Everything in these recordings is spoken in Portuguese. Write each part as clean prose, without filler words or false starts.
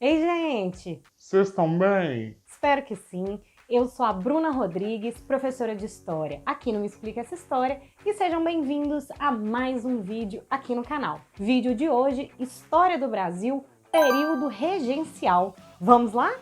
Ei, gente! Vocês estão bem? Espero que sim. Eu sou a Bruna Rodrigues, professora de História aqui no Me Explica Essa História, e sejam bem-vindos a mais um vídeo aqui no canal. Vídeo de hoje, História do Brasil, período regencial. Vamos lá?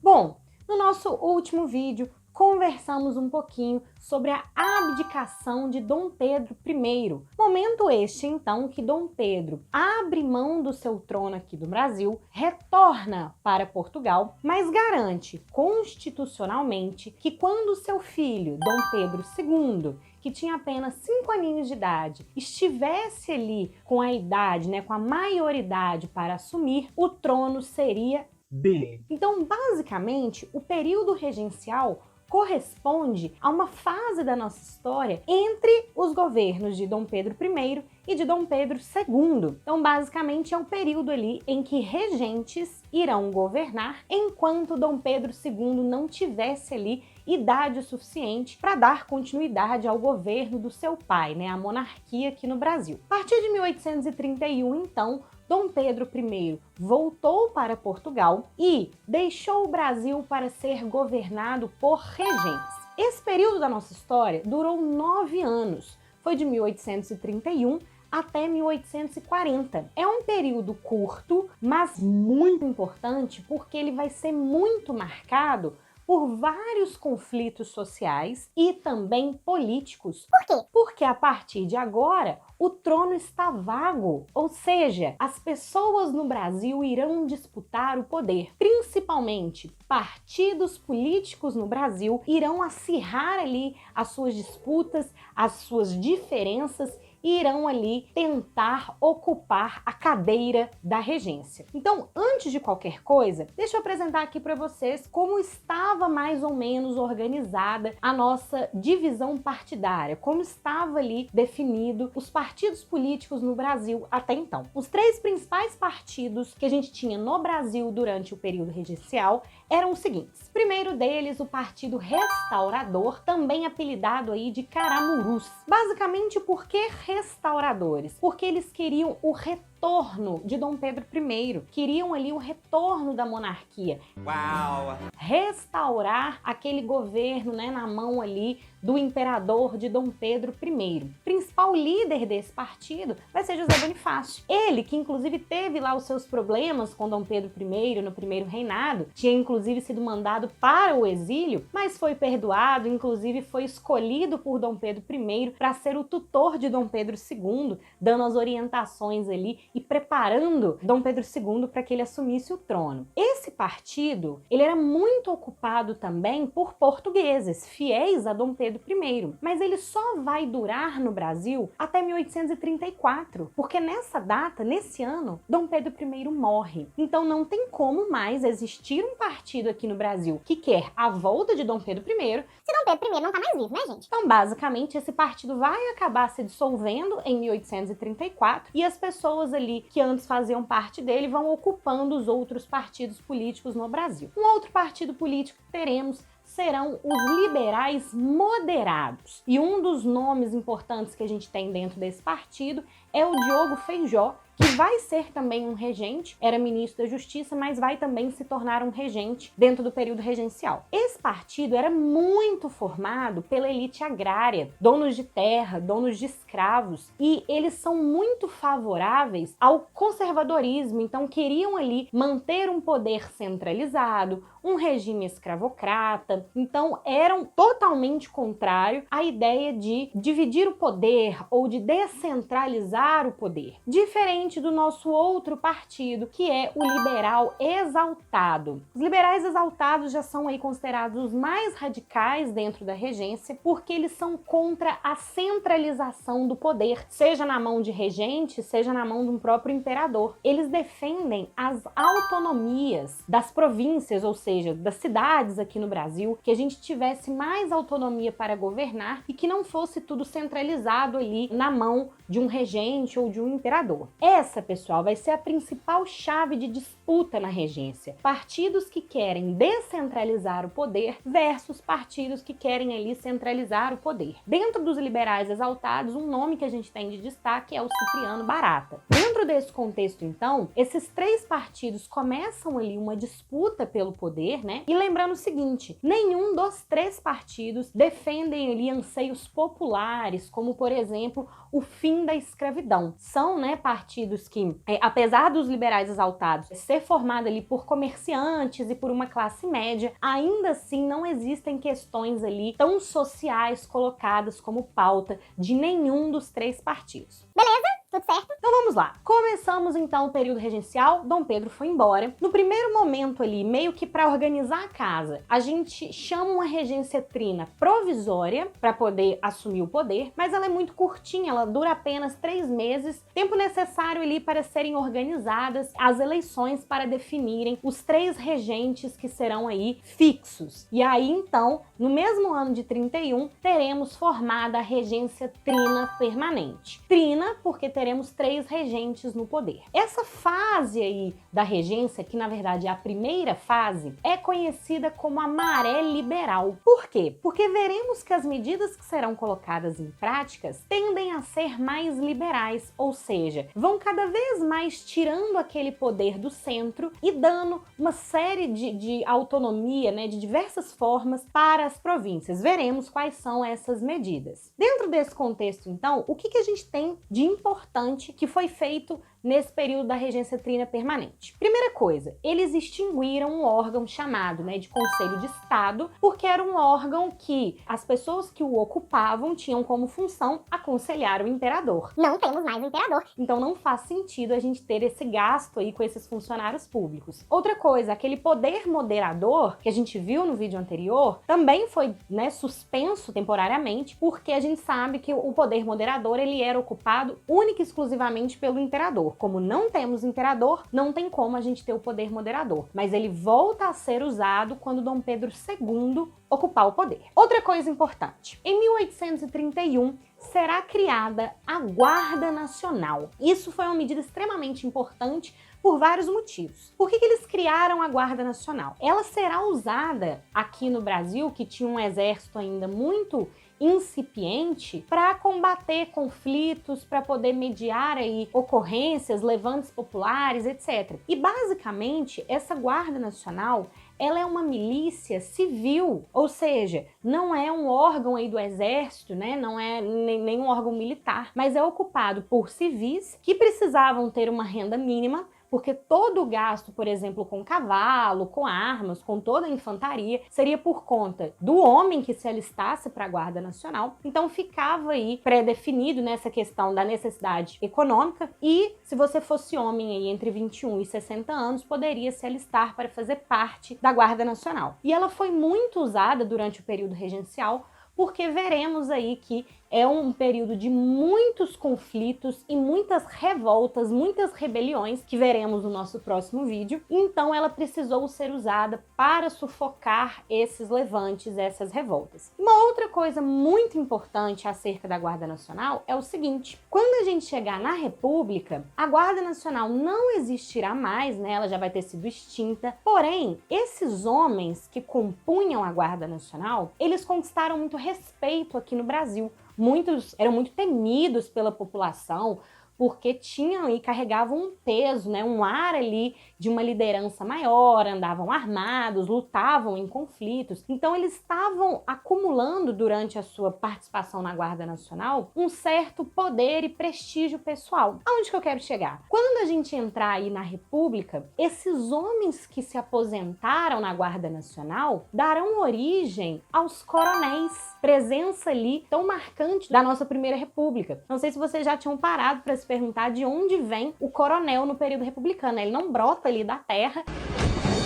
Bom, no nosso último vídeo, conversamos um pouquinho sobre a abdicação de Dom Pedro I. Momento este, então, que Dom Pedro abre mão do seu trono aqui do Brasil, retorna para Portugal, mas garante constitucionalmente que quando seu filho, Dom Pedro II, que tinha apenas 5 aninhos de idade, estivesse ali com a idade, com a maioridade para assumir, o trono seria dele. Então, basicamente, o período regencial corresponde a uma fase da nossa história entre os governos de Dom Pedro I e de Dom Pedro II. Então, basicamente, é um período ali em que regentes irão governar enquanto Dom Pedro II não tivesse ali idade suficiente para dar continuidade ao governo do seu pai, a monarquia aqui no Brasil. A partir de 1831, então, Dom Pedro I voltou para Portugal e deixou o Brasil para ser governado por regentes. Esse período da nossa história durou 9 anos, foi de 1831 até 1840. É um período curto, mas muito importante porque ele vai ser muito marcado por vários conflitos sociais e também políticos. Por quê? Porque a partir de agora, o trono está vago, ou seja, as pessoas no Brasil irão disputar o poder. Principalmente, partidos políticos no Brasil irão acirrar ali as suas disputas, as suas diferenças, e irão ali tentar ocupar a cadeira da regência. Então, antes de qualquer coisa, deixa eu apresentar aqui para vocês como estava mais ou menos organizada a nossa divisão partidária, como estava ali definido os partidos políticos no Brasil até então. Os 3 principais partidos que a gente tinha no Brasil durante o período regencial eram os seguintes. Primeiro deles, o Partido Restaurador, também apelidado aí de Caramurus. Basicamente, por que restauradores? Porque eles queriam o retorno de Dom Pedro I, queriam ali o retorno da monarquia. Uau! Restaurar aquele governo, na mão ali do imperador de Dom Pedro I. O principal líder desse partido vai ser José Bonifácio. Ele, que inclusive teve lá os seus problemas com Dom Pedro I no primeiro reinado, tinha inclusive sido mandado para o exílio, mas foi perdoado, inclusive foi escolhido por Dom Pedro I para ser o tutor de Dom Pedro II, dando as orientações ali e preparando Dom Pedro II para que ele assumisse o trono. Esse partido, ele era muito ocupado também por portugueses, fiéis a Dom Pedro I, mas ele só vai durar no Brasil até 1834, porque nessa data, nesse ano, Dom Pedro I morre. Então não tem como mais existir um partido aqui no Brasil que quer a volta de Dom Pedro I. Se Dom Pedro I não tá mais vivo, né, gente? Então, basicamente, esse partido vai acabar se dissolvendo em 1834 e as pessoas ali que antes faziam parte dele vão ocupando os outros partidos políticos no Brasil. Um outro partido político que teremos serão os liberais moderados. E um dos nomes importantes que a gente tem dentro desse partido é o Diogo Feijó, que vai ser também um regente, era ministro da Justiça, mas vai também se tornar um regente dentro do período regencial. Esse partido era muito formado pela elite agrária, donos de terra, donos de escravos, e eles são muito favoráveis ao conservadorismo, então queriam ali manter um poder centralizado, um regime escravocrata, então eram totalmente contrário à ideia de dividir o poder ou de descentralizar o poder. Diferente do nosso outro partido, que é o liberal exaltado. Os liberais exaltados já são aí considerados os mais radicais dentro da regência, porque eles são contra a centralização do poder, seja na mão de regente, seja na mão de um próprio imperador. Eles defendem as autonomias das províncias, ou seja, das cidades aqui no Brasil, que a gente tivesse mais autonomia para governar e que não fosse tudo centralizado ali na mão de um regente ou de um imperador. Essa, pessoal, vai ser a principal chave de disputa na regência. Partidos que querem descentralizar o poder versus partidos que querem ali centralizar o poder. Dentro dos liberais exaltados, um nome que a gente tem de destaque é o Cipriano Barata. Dentro desse contexto, então, esses três partidos começam ali uma disputa pelo poder, né? E lembrando o seguinte, nenhum dos três partidos defendem ali anseios populares, como, por exemplo, o fim da escravidão. São, né, partidos que, apesar dos liberais exaltados ser formado ali por comerciantes e por uma classe média, ainda assim não existem questões ali tão sociais colocadas como pauta de nenhum dos três partidos. Beleza? Tudo certo? Então vamos lá. Começamos então o período regencial, Dom Pedro foi embora. No primeiro momento ali, meio que para organizar a casa, a gente chama uma regência trina provisória para poder assumir o poder, mas ela é muito curtinha, ela dura apenas 3 meses, tempo necessário ali para serem organizadas as eleições para definirem os 3 regentes que serão aí fixos. E aí então, no mesmo ano de 31, teremos formada a regência trina permanente. Trina porque teremos 3 regentes no poder. Essa fase aí da regência, que na verdade é a primeira fase, é conhecida como a maré liberal. Por quê? Porque veremos que as medidas que serão colocadas em práticas tendem a ser mais liberais, ou seja, vão cada vez mais tirando aquele poder do centro e dando uma série de autonomia, né, de diversas formas para as províncias. Veremos quais são essas medidas. Dentro desse contexto, então, o que a gente tem de importante que foi feito nesse período da regência trina permanente? Primeira coisa, eles extinguiram um órgão chamado, né, de Conselho de Estado, porque era um órgão que as pessoas que o ocupavam tinham como função aconselhar o imperador. Não temos mais imperador. Então não faz sentido a gente ter esse gasto aí com esses funcionários públicos. Outra coisa, aquele poder moderador que a gente viu no vídeo anterior também foi, né, suspenso temporariamente, porque a gente sabe que o poder moderador ele era ocupado única e exclusivamente pelo imperador. Como não temos imperador, não tem como a gente ter o poder moderador, mas ele volta a ser usado quando Dom Pedro II ocupar o poder. Outra coisa importante, em 1831 será criada a Guarda Nacional. Isso foi uma medida extremamente importante por vários motivos. Por que eles criaram a Guarda Nacional? Ela será usada aqui no Brasil, que tinha um exército ainda muito incipiente, para combater conflitos, para poder mediar aí ocorrências, levantes populares, etc. E basicamente essa Guarda Nacional ela é uma milícia civil, ou seja, não é um órgão aí do exército, né? Não é nenhum órgão militar, mas é ocupado por civis que precisavam ter uma renda mínima, porque todo o gasto, por exemplo, com cavalo, com armas, com toda a infantaria, seria por conta do homem que se alistasse para a Guarda Nacional. Então ficava aí pré-definido nessa questão da necessidade econômica e se você fosse homem aí entre 21 e 60 anos, poderia se alistar para fazer parte da Guarda Nacional. E ela foi muito usada durante o período regencial, porque veremos aí que é um período de muitos conflitos e muitas revoltas, muitas rebeliões, que veremos no nosso próximo vídeo. Então ela precisou ser usada para sufocar esses levantes, essas revoltas. Uma outra coisa muito importante acerca da Guarda Nacional é o seguinte: quando a gente chegar na República, a Guarda Nacional não existirá mais, né? Ela já vai ter sido extinta. Porém, esses homens que compunham a Guarda Nacional, eles conquistaram muito respeito aqui no Brasil. Muitos eram muito temidos pela população, porque tinham e carregavam um peso, né, um ar ali de uma liderança maior, andavam armados, lutavam em conflitos. Então eles estavam acumulando durante a sua participação na Guarda Nacional um certo poder e prestígio pessoal. Aonde que eu quero chegar? Quando a gente entrar aí na República, esses homens que se aposentaram na Guarda Nacional darão origem aos coronéis, presença ali tão marcante da nossa Primeira República. Não sei se vocês já tinham parado para se perguntar de onde vem o coronel no período republicano. Ele não brota ali da terra.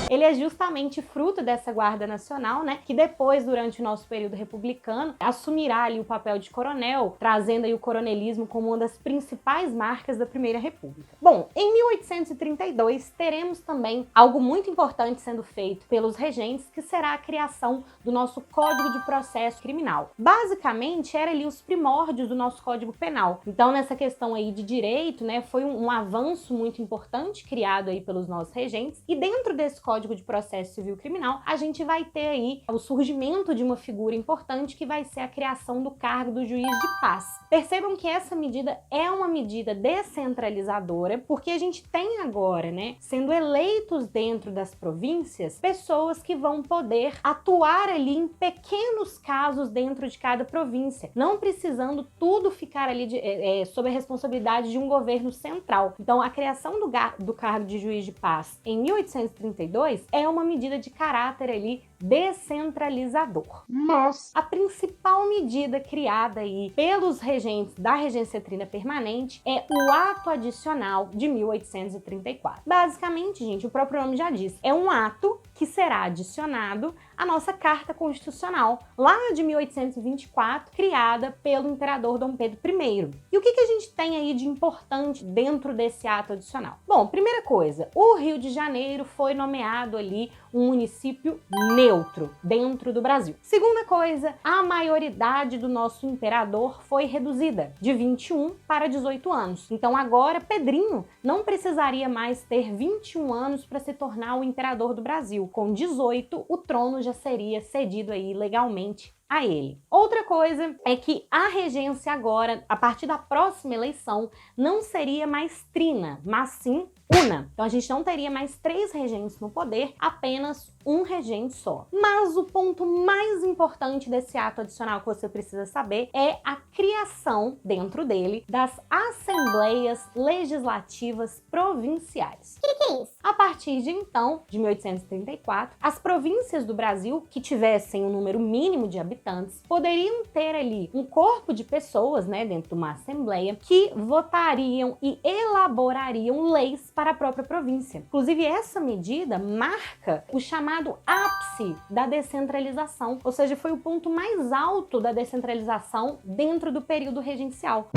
ele é justamente fruto dessa Guarda Nacional, né, que depois, durante o nosso período republicano, assumirá ali o papel de coronel, trazendo aí o coronelismo como uma das principais marcas da Primeira República. Bom, em 1832 teremos também algo muito importante sendo feito pelos regentes, que será a criação do nosso Código de Processo Criminal. Basicamente, era ali os primórdios do nosso Código Penal. Então, nessa questão aí de direito, né, foi um avanço muito importante criado aí pelos nossos regentes, e dentro desse Código de Processo Civil Criminal, a gente vai ter aí o surgimento de uma figura importante, que vai ser a criação do cargo do juiz de paz. Percebam que essa medida é uma medida descentralizadora, porque a gente tem agora, né, sendo eleitos dentro das províncias, pessoas que vão poder atuar ali em pequenos casos dentro de cada província, não precisando tudo ficar ali sob a responsabilidade de um governo central. Então, a criação do cargo de juiz de paz em 1832 é uma medida de caráter ali descentralizador. Mas a principal medida criada aí pelos regentes da Regência Trina Permanente é o Ato Adicional de 1834. Basicamente, gente, o próprio nome já diz, é um ato que será adicionado à nossa Carta Constitucional, lá de 1824, criada pelo imperador Dom Pedro I. E o que a gente tem aí de importante dentro desse ato adicional? Bom, primeira coisa, o Rio de Janeiro foi nomeado ali um município neutro dentro do Brasil. Segunda coisa, a maioridade do nosso imperador foi reduzida de 21 para 18 anos. Então agora Pedrinho não precisaria mais ter 21 anos para se tornar o imperador do Brasil. Com 18, o trono já seria cedido aí legalmente a ele. Outra coisa é que a regência agora, a partir da próxima eleição, não seria mais trina, mas sim una. Então a gente não teria mais 3 regentes no poder, apenas um regente só. Mas o ponto mais importante desse ato adicional que você precisa saber é a criação, dentro dele, das Assembleias Legislativas Provinciais. O que é isso? A partir de então, de 1834, as províncias do Brasil que tivessem um número mínimo de habitantes poderiam ter ali um corpo de pessoas, né, dentro de uma assembleia, que votariam e elaborariam leis para a própria província. Inclusive, essa medida marca o chamado ápice da descentralização, ou seja, foi o ponto mais alto da descentralização dentro do período regencial.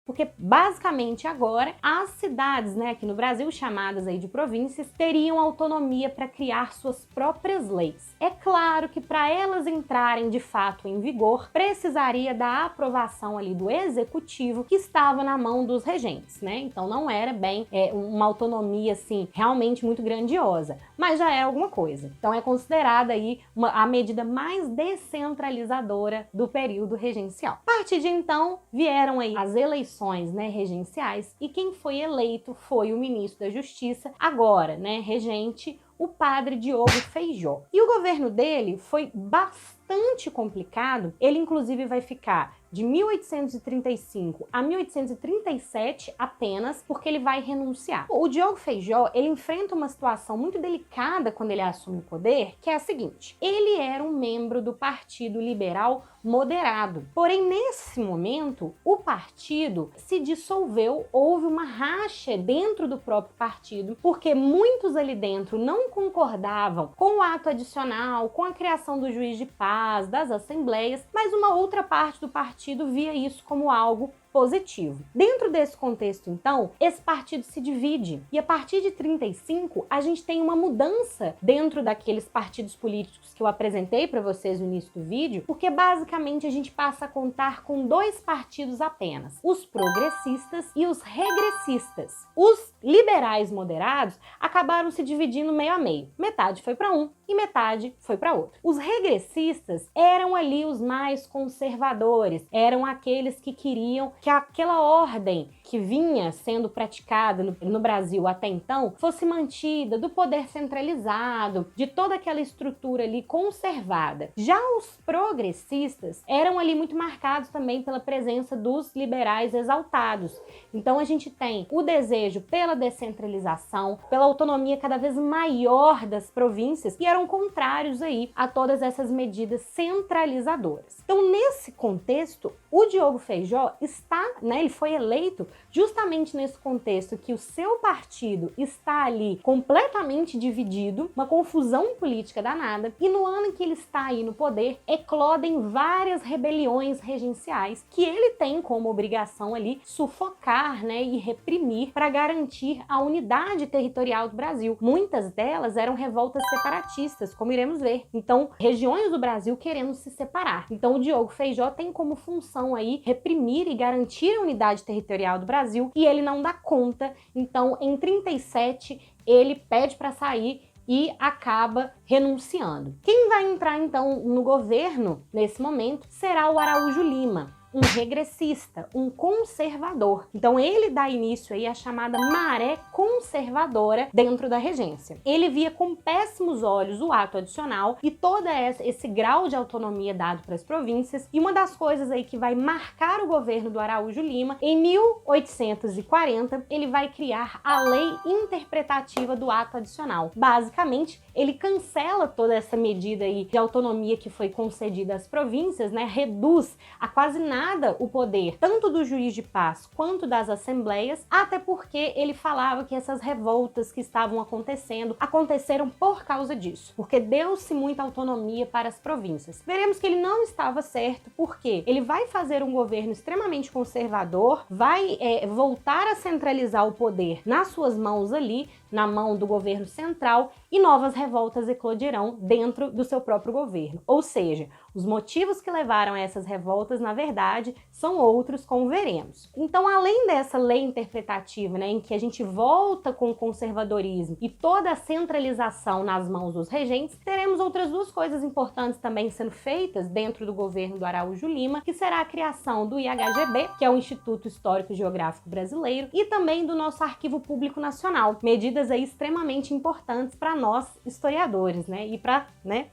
Porque, basicamente, agora, as cidades, né, aqui no Brasil, chamadas aí de províncias, teriam autonomia para criar suas próprias leis. É claro que para elas entrarem de fato em vigor, precisaria da aprovação ali do executivo, que estava na mão dos regentes, né? Então não era bem uma autonomia, assim, realmente muito grandiosa, mas já era alguma coisa. Então é considerada aí a medida mais descentralizadora do período regencial. A partir de então, vieram aí as eleições, né, regenciais, e quem foi eleito foi o ministro da Justiça, agora, né, regente, o padre Diogo Feijó. E o governo dele foi bastante complicado, ele inclusive vai ficar de 1835 a 1837 apenas, porque ele vai renunciar. O Diogo Feijó, ele enfrenta uma situação muito delicada quando ele assume o poder, que é a seguinte: ele era um membro do Partido Liberal Moderado. Porém, nesse momento, o partido se dissolveu, houve uma racha dentro do próprio partido, porque muitos ali dentro não concordavam com o ato adicional, com a criação do juiz de paz, das assembleias, mas uma outra parte do partido via isso como algo positivo. Dentro desse contexto, então, esse partido se divide e a partir de 35 a gente tem uma mudança dentro daqueles partidos políticos que eu apresentei para vocês no início do vídeo, porque basicamente a gente passa a contar com 2 partidos apenas, os progressistas e os regressistas. Os liberais moderados acabaram se dividindo meio a meio. Metade foi para um e metade foi para outro. Os regressistas eram ali os mais conservadores, eram aqueles que queriam que aquela ordem que vinha sendo praticada no Brasil até então fosse mantida, do poder centralizado, de toda aquela estrutura ali conservada. Já os progressistas eram ali muito marcados também pela presença dos liberais exaltados. Então a gente tem o desejo pela descentralização, pela autonomia cada vez maior das províncias, e eram contrários aí a todas essas medidas centralizadoras. Então, nesse contexto, o Diogo Feijó está ele foi eleito justamente nesse contexto que o seu partido está ali completamente dividido, uma confusão política danada, e no ano em que ele está aí no poder, eclodem várias rebeliões regenciais que ele tem como obrigação ali sufocar, e reprimir para garantir a unidade territorial do Brasil. Muitas delas eram revoltas separatistas, como iremos ver. Então, regiões do Brasil querendo se separar. Então, o Diogo Feijó tem como função aí reprimir e garantir a unidade territorial do Brasil, e ele não dá conta. Então, em 37, ele pede para sair e acaba renunciando. Quem vai entrar, então, no governo nesse momento será o Araújo Lima, um regressista, um conservador. Então ele dá início aí à chamada maré conservadora dentro da regência. Ele via com péssimos olhos o ato adicional e todo esse grau de autonomia dado para as províncias, e uma das coisas aí que vai marcar o governo do Araújo Lima, em 1840, ele vai criar a Lei Interpretativa do Ato Adicional. Basicamente, ele cancela toda essa medida aí de autonomia que foi concedida às províncias, reduz a quase nada o poder tanto do juiz de paz quanto das assembleias, até porque ele falava que essas revoltas que estavam aconteceram por causa disso, porque deu-se muita autonomia para as províncias. Veremos que ele não estava certo, porque ele vai fazer um governo extremamente conservador, vai voltar a centralizar o poder nas suas mãos ali, na mão do governo central, e novas revoltas eclodirão dentro do seu próprio governo. Ou seja, os motivos que levaram a essas revoltas, na verdade, são outros, como veremos. Então, além dessa lei interpretativa, em que a gente volta com o conservadorismo e toda a centralização nas mãos dos regentes, teremos outras duas coisas importantes também sendo feitas dentro do governo do Araújo Lima, que será a criação do IHGB, que é o Instituto Histórico e Geográfico Brasileiro, e também do nosso Arquivo Público Nacional. Medidas aí extremamente importantes para nós historiadores, e para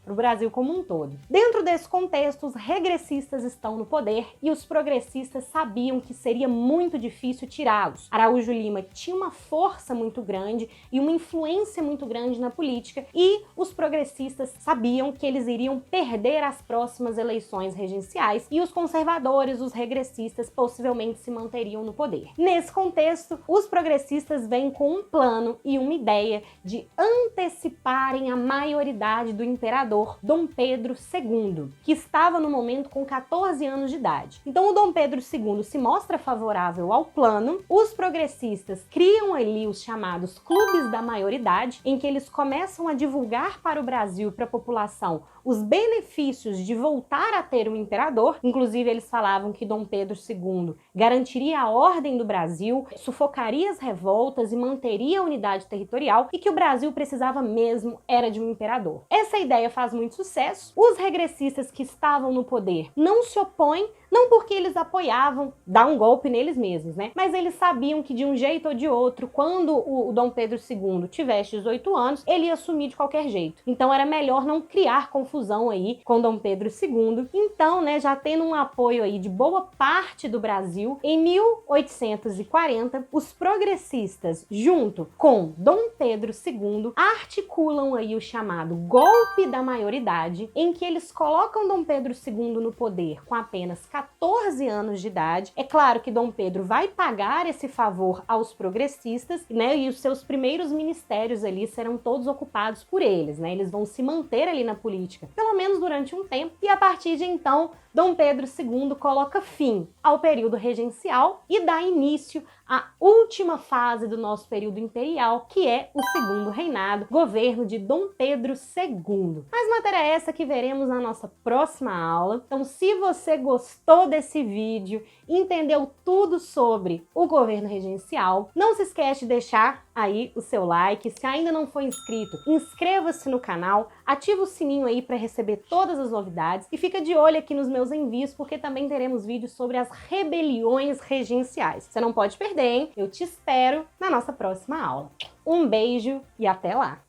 o Brasil como um todo. Dentro desse contexto, os regressistas estão no poder e os progressistas sabiam que seria muito difícil tirá-los. Araújo Lima tinha uma força muito grande e uma influência muito grande na política, e os progressistas sabiam que eles iriam perder as próximas eleições regenciais, e os conservadores, os regressistas, possivelmente se manteriam no poder. Nesse contexto, os progressistas vêm com um plano e uma ideia de anteciparem a maioridade do imperador Dom Pedro II, que estava no momento com 14 anos de idade. Então o Dom Pedro II se mostra favorável ao plano, os progressistas criam ali os chamados clubes da maioridade, em que eles começam a divulgar para o Brasil, para a população, os benefícios de voltar a ter um imperador. Inclusive, eles falavam que Dom Pedro II garantiria a ordem do Brasil, sufocaria as revoltas e manteria a unidade territorial, e que o Brasil precisava mesmo era de um imperador. Essa ideia faz muito sucesso. Os regressistas que estavam no poder não se opõem, não porque eles apoiavam dar um golpe neles mesmos, mas eles sabiam que de um jeito ou de outro, quando o Dom Pedro II tivesse 18 anos, ele ia assumir de qualquer jeito. Então era melhor não criar confusão aí com Dom Pedro II. Então, já tendo um apoio aí de boa parte do Brasil, em 1840, os progressistas, junto com Dom Pedro II, articulam aí o chamado golpe da maioridade, em que eles colocam Dom Pedro II no poder com apenas 14 anos de idade. É claro que Dom Pedro vai pagar esse favor aos progressistas, e os seus primeiros ministérios ali serão todos ocupados por eles, Eles vão se manter ali na política, pelo menos durante um tempo, e a partir de então, Dom Pedro II coloca fim ao período regencial e dá início à última fase do nosso período imperial, que é o Segundo Reinado, governo de Dom Pedro II. Mas matéria é essa que veremos na nossa próxima aula. Então, se você gostou desse vídeo, entendeu tudo sobre o governo regencial, não se esquece de deixar aí o seu like. Se ainda não for inscrito, inscreva-se no canal, ativa o sininho aí para receber todas as novidades e fica de olho aqui nos meus envios, porque também teremos vídeos sobre as rebeliões regenciais. Você não pode perder, hein? Eu te espero na nossa próxima aula. Um beijo e até lá!